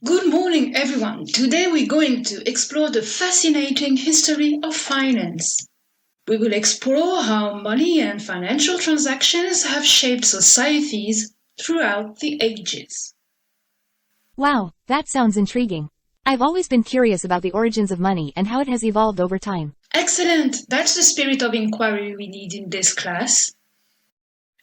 Good morning, everyone. Today we're going to explore the fascinating history of finance. We will explore how money and financial transactions have shaped societies throughout the ages. Wow, that sounds intriguing. I've always been curious about the origins of money and how it has evolved over time. Excellent! That's the spirit of inquiry we need in this class.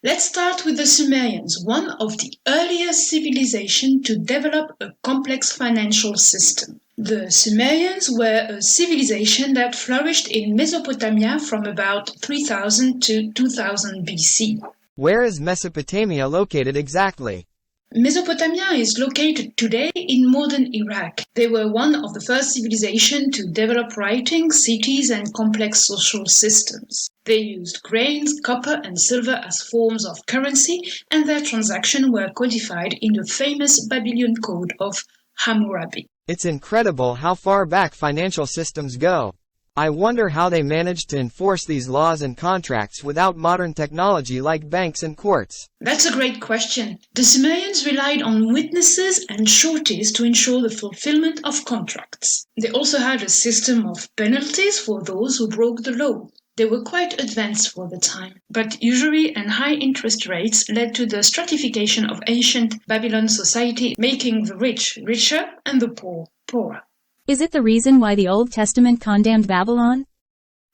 Let's start with the Sumerians, one of the earliest civilizations to develop a complex financial system. The Sumerians were a civilization that flourished in Mesopotamia from about 3000 to 2000 BC. Where is Mesopotamia located exactly? Mesopotamia is located today in modern Iraq. They were one of the first civilizations to develop writing, cities, and complex social systems. They used grains, copper, and silver as forms of currency, and their transactions were codified in the famous Babylonian Code of Hammurabi. It's incredible how far back financial systems go. I wonder how they managed to enforce these laws and contracts without modern technology like banks and courts. That's a great question. The Sumerians relied on witnesses and sureties to ensure the fulfillment of contracts. They also had a system of penalties for those who broke the law. They were quite advanced for the time, but usury and high interest rates led to the stratification of ancient Babylon society, making the rich richer and the poor poorer. Is it the reason why the Old Testament condemned Babylon?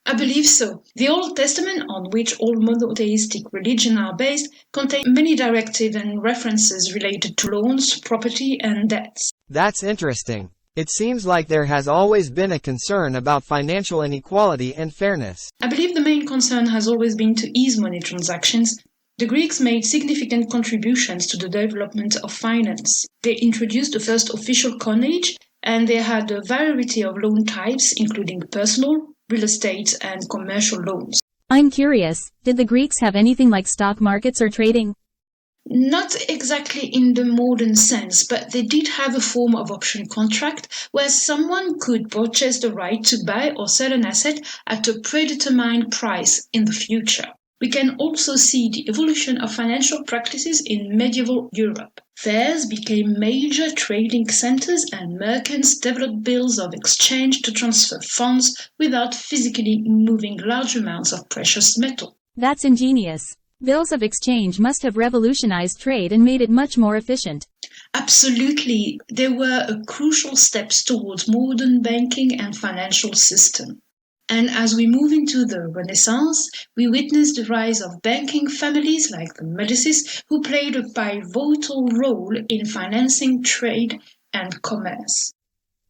I believe so. The Old Testament, on which all monotheistic religions are based, contains many directives and references related to loans, property, and debts. That's interesting. It seems like there has always been a concern about financial inequality and fairness. I believe the main concern has always been to ease money transactions. The Greeks made significant contributions to the development of finance. They introduced the first official coinage, and they had a variety of loan types, including personal, real estate, and commercial loans. I'm curious, did the Greeks have anything like stock markets or trading? Not exactly in the modern sense, but they did have a form of option contract where someone could purchase the right to buy or sell an asset at a predetermined price in the future. We can also see the evolution of financial practices in medieval Europe. Fairs became major trading centers and merchants developed bills of exchange to transfer funds without physically moving large amounts of precious metal. That's ingenious. Bills of exchange must have revolutionized trade and made it much more efficient. Absolutely, they were a crucial steps towards modern banking and financial system. And as we move into the Renaissance, we witness the rise of banking families like the Medicis, who played a pivotal role in financing trade and commerce.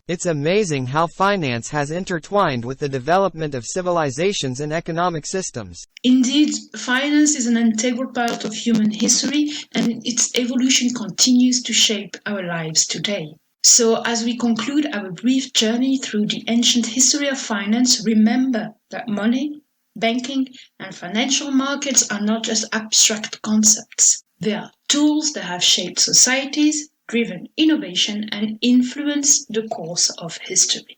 It's amazing how finance has intertwined with the development of civilizations and economic systems. Indeed, finance is an integral part of human history, and its evolution continues to shape our lives today. So, as we conclude our brief journey through the ancient history of finance, remember that money, banking, and financial markets are not just abstract concepts. They are tools that have shaped societies, driven innovation, and influenced the course of history.